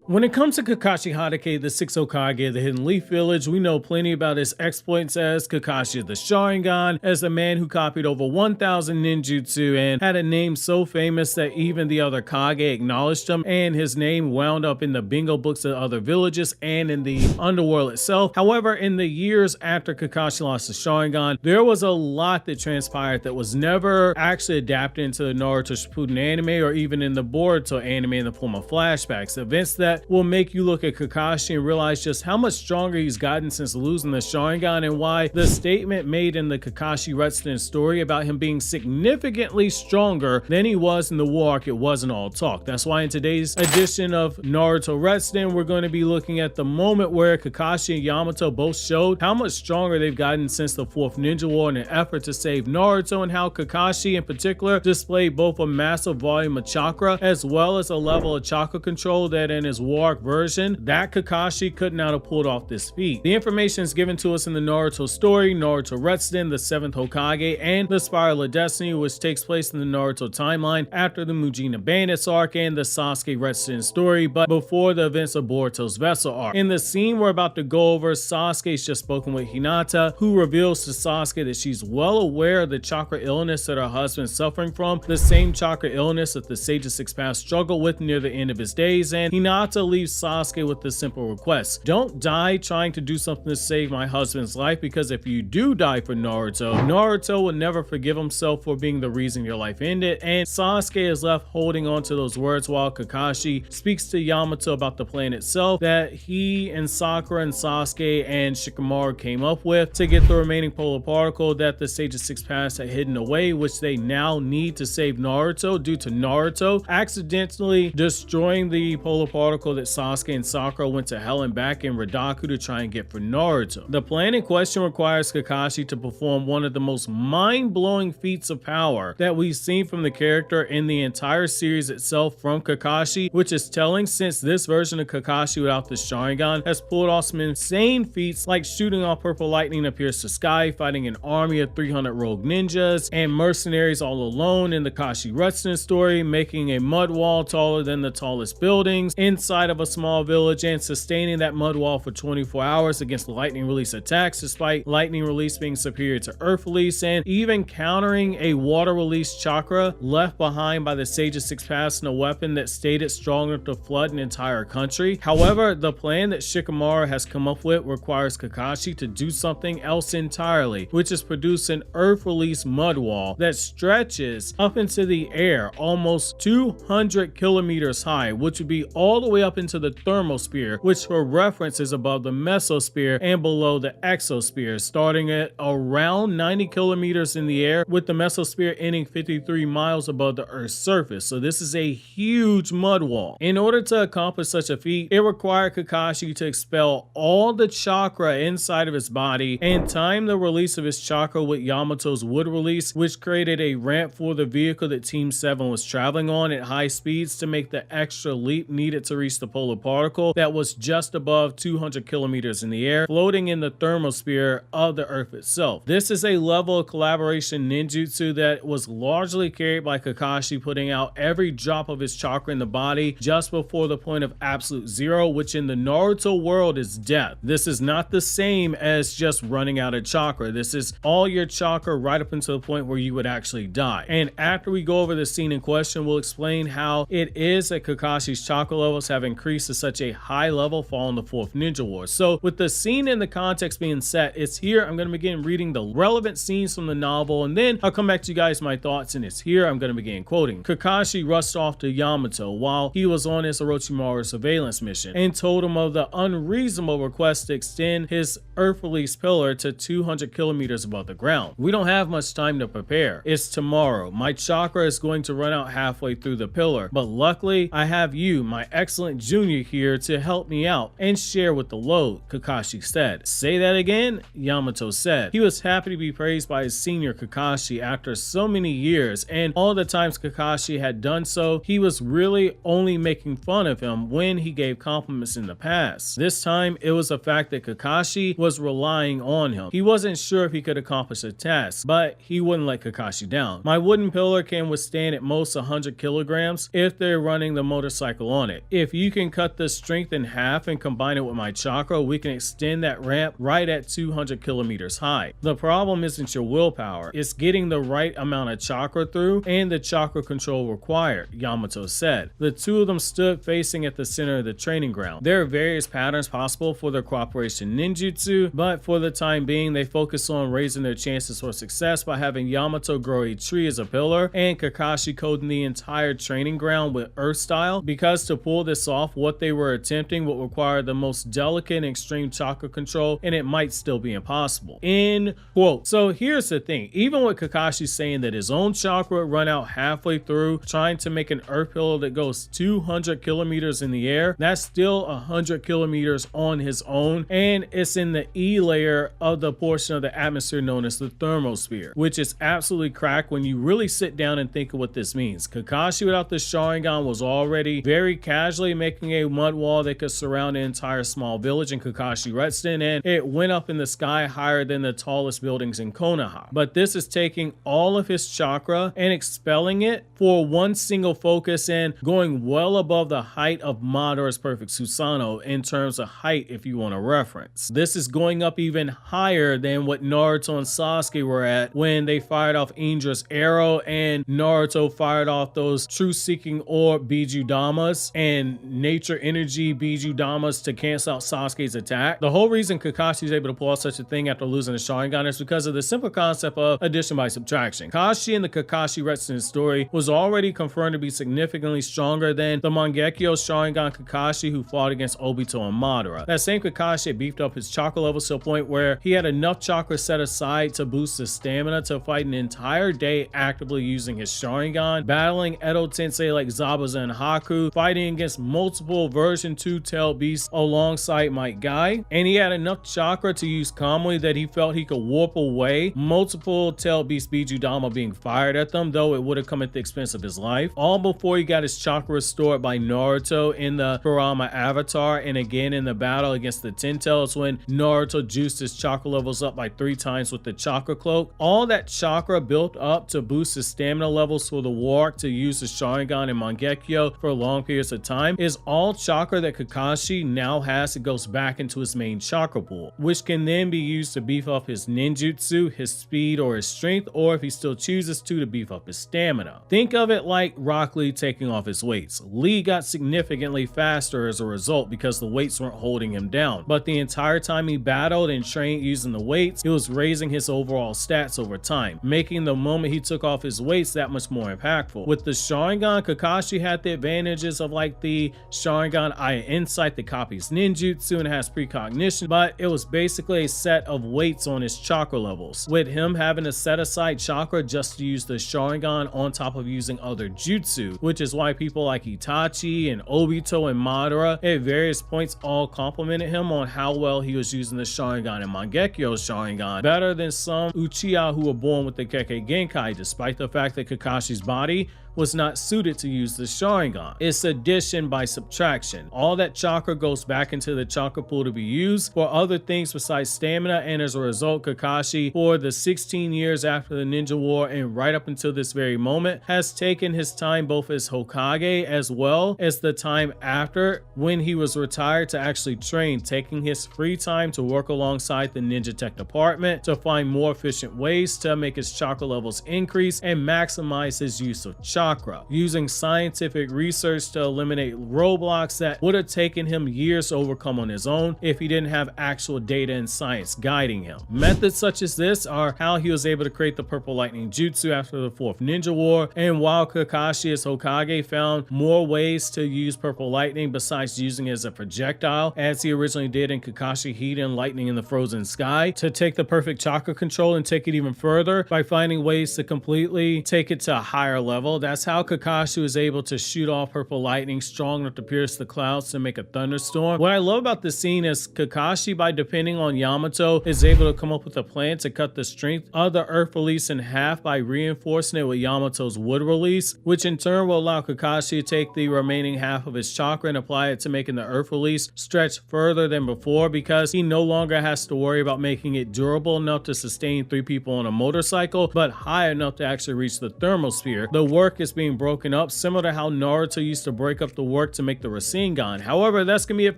When it comes to Kakashi Hatake, the Sixth Hokage of the Hidden Leaf Village, we know plenty about his exploits as Kakashi of the Sharingan, as a man who copied over 1,000 ninjutsu and had a name so famous that even the other Kage acknowledged him, and his name wound up in the bingo books of other villages and in the underworld itself. However, in the years after Kakashi lost the Sharingan, there was a lot that transpired that was never actually adapted into the Naruto Shippuden anime or even in the Boruto anime in the form of flashbacks. Events that will make you look at Kakashi and realize just how much stronger he's gotten since losing the Sharingan, and why the statement made in the Kakashi Retsuden story about him being significantly stronger than he was in the war arc, it wasn't all talk. That's why in today's edition of Naruto Retsuden, we're going to be looking at the moment where Kakashi and Yamato both showed how much stronger they've gotten since the Fourth Ninja War in an effort to save Naruto, and how Kakashi in particular displayed both a massive volume of chakra as well as a level of chakra control that in his war arc version, that Kakashi could not have pulled off this feat. The information is given to us in the Naruto story, Naruto Retsuden, the Seventh Hokage, and the Spiral of Destiny, which takes place in the Naruto timeline after the Mujina Bandits arc and the Sasuke Retsuden story, but before the events of Boruto's Vessel arc. In the scene we're about to go over, Sasuke's just spoken with Hinata, who reveals to Sasuke that she's well aware of the chakra illness that her husband is suffering from, the same chakra illness that the Sage of Six Paths struggled with near the end of his days, and Hinata leaves Sasuke with the simple request: don't die trying to do something to save my husband's life, because if you do die for Naruto, Naruto will never forgive himself for being the reason your life ended. And Sasuke is left holding on to those words while Kakashi speaks to Yamato about the plan itself that he and Sakura and Sasuke and Shikamaru came up with to get the remaining polar particle that the Sage of Six Paths had hidden away, which they now need to save Naruto due to Naruto accidentally destroying the polar particle that Sasuke and Sakura went to hell and back in Ridaku to try and get for Naruto. The plan in question requires Kakashi to perform one of the most mind-blowing feats of power that we've seen from the character in the entire series itself from Kakashi, which is telling since this version of Kakashi without the Sharingan has pulled off some insane feats like shooting off purple lightning to pierce the sky, fighting an army of 300 rogue ninjas and mercenaries all alone in the Kakashi Retsuden story, making a mud wall taller than the tallest buildings inside of a small village and sustaining that mud wall for 24 hours against lightning release attacks despite lightning release being superior to earth release, and even countering a water release chakra left behind by the Sage of Six Paths in a weapon that stated strong enough to flood an entire country. However, the plan that Shikamaru has come up with requires Kakashi to do something else entirely, which is produce an earth release mud wall that stretches up into the air almost 200 kilometers high, which would be all the way up into the thermosphere, which for reference is above the mesosphere and below the exosphere, starting at around 90 kilometers in the air, with the mesosphere ending 53 miles above the Earth's surface. So this is a huge mud wall. In order to accomplish such a feat, it required Kakashi to expel all the chakra inside of his body and time the release of his chakra with Yamato's wood release, which created a ramp for the vehicle that Team 7 was traveling on at high speeds to make the extra leap needed to reach the polar particle that was just above 200 kilometers in the air, floating in the thermosphere of the Earth itself. This is a level of collaboration ninjutsu that was largely carried by Kakashi putting out every drop of his chakra in the body just before the point of absolute zero, which in the Naruto world is death. This is not the same as just running out of chakra. This is all your chakra right up until the point where you would actually die. And after we go over the scene in question, we'll explain how it is that Kakashi's chakra levels have increased to such a high level following the Fourth Ninja War. So with the scene and the context being set, it's here I'm going to begin reading the relevant scenes from the novel, and then I'll come back to you guys my thoughts, and it's here I'm going to begin quoting. Kakashi rushed off to Yamato while he was on his Orochimaru surveillance mission and told him of the unreasonable request to extend his earth release pillar to 200 kilometers above the ground. We don't have much time to prepare. It's tomorrow. My chakra is going to run out halfway through the pillar, but luckily I have you, my excellent junior, here to help me out and share with the load, Kakashi said. Say that again? Yamato said. He was happy to be praised by his senior Kakashi after so many years, and all the times Kakashi had done so, he was really only making fun of him when he gave compliments in the past. This time, it was the fact that Kakashi was relying on him. He wasn't sure if he could accomplish a task, but he wouldn't let Kakashi down. My wooden pillar can withstand at most 100 kilograms if they're running the motorcycle on it. If you can cut the strength in half and combine it with my chakra, we can extend that ramp right at 200 kilometers high. The problem isn't your willpower, it's getting the right amount of chakra through and the chakra control required, Yamato said. The two of them stood facing at the center of the training ground. There are various patterns possible for their cooperation ninjutsu, but for the time being they focus on raising their chances for success by having Yamato grow a tree as a pillar and Kakashi coating the entire training ground with earth style, because to pull this off what they were attempting would require the most delicate and extreme chakra control, and it might still be impossible. End quote. So here's the thing, even with Kakashi saying that his own chakra would run out halfway through, trying to make an earth pillar that goes 200 kilometers in the air, that's still 100 kilometers on his own, and it's in the E layer of the portion of the atmosphere known as the thermosphere, which is absolutely cracked when you really sit down and think of what this means. Kakashi without the Sharingan was already very casually making a mud wall that could surround an entire small village in Kakashi Retsuden, and it went up in the sky higher than the tallest buildings in Konoha. But this is taking all of his chakra and expelling it for one single focus and going well above the height of Madara's perfect Susanoo in terms of height, if you want to reference. This is going up even higher than what Naruto and Sasuke were at when they fired off Indra's arrow and Naruto fired off those truth-seeking orb Bijudamas and nature energy Bijudamas to cancel out Sasuke's attack. The whole reason Kakashi is able to pull off such a thing after losing the Sharingan is because of the simple concept of addition by subtraction. Kakashi in the Kakashi Retsuden story was already confirmed to be significantly stronger than the Mangekyo Sharingan Kakashi who fought against Obito and Madara. That same Kakashi had beefed up his chakra levels to a point where he had enough chakra set aside to boost his stamina to fight an entire day actively using his Sharingan, battling Edo Tensei like Zabuza and Haku, fighting against multiple version 2 tailed beasts alongside Might Guy, and he had enough chakra to use calmly that he felt he could warp away multiple tailed beast Bijudama being fired at them, though it would have come at the expense of his life, all before he got his chakra restored by Naruto in the Kurama Avatar and again in the battle against the Ten Tails when Naruto juiced his chakra levels up by 3 times with the chakra cloak. All that chakra built up to boost his stamina levels for the war to use the Sharingan and Mangekyo for long periods of time is all chakra that Kakashi now has that goes back into his main chakra pool, which can then be used to beef up his ninjutsu, his speed, or his strength, or if he still chooses to beef up his stamina. Think of it like Rock Lee taking off his weights. Lee got significantly faster as a result because the weights weren't holding him down, but the entire time he battled and trained using the weights, it was raising his overall stats over time, making the moment he took off his weights that much more impactful. With the Sharingan, Kakashi had the advantages of like the Sharingan Eye Insight that copies ninjutsu and has precognition, but it was basically a set of weights on his chakra levels, with him having to set aside chakra just to use the Sharingan on top of using other jutsu, which is why people like Itachi and Obito and Madara at various points all complimented him on how well he was using the Sharingan and Mangekyo Sharingan, better than some uchiha who were born with the kekkei genkai, despite the fact that Kakashi's body was not suited to use the Sharingan. It's addition by subtraction. All that chakra goes back into the chakra pool to be used for other things besides stamina, and as a result, Kakashi, for the 16 years after the Ninja War and right up until this very moment, has taken his time both as Hokage as well as the time after when he was retired to actually train, taking his free time to work alongside the Ninja Tech department to find more efficient ways to make his chakra levels increase and maximize his use of chakra, using scientific research to eliminate roadblocks that would have taken him years to overcome on his own if he didn't have actual data and science guiding him. Methods such as this are how he was able to create the Purple Lightning Jutsu after the 4th Ninja War, and while Kakashi as Hokage found more ways to use Purple Lightning besides using it as a projectile, as he originally did in Kakashi Heat and Lightning in the Frozen Sky, to take the perfect chakra control and take it even further by finding ways to completely take it to a higher level. That's how Kakashi was able to shoot off purple lightning strong enough to pierce the clouds to make a thunderstorm. What I love about this scene is Kakashi, by depending on Yamato, is able to come up with a plan to cut the strength of the earth release in half by reinforcing it with Yamato's wood release, which in turn will allow Kakashi to take the remaining half of his chakra and apply it to making the earth release stretch further than before, because he no longer has to worry about making it durable enough to sustain 3 people on a motorcycle, but high enough to actually reach the thermosphere. The work work is being broken up, similar to how Naruto used to break up the work to make the Rasengan. However, that's gonna be it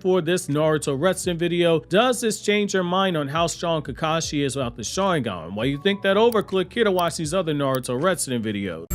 for this Naruto Retsuden video. Does this change your mind on how strong Kakashi is without the Sharingan? While you think that over, click here to watch these other Naruto Retsuden videos.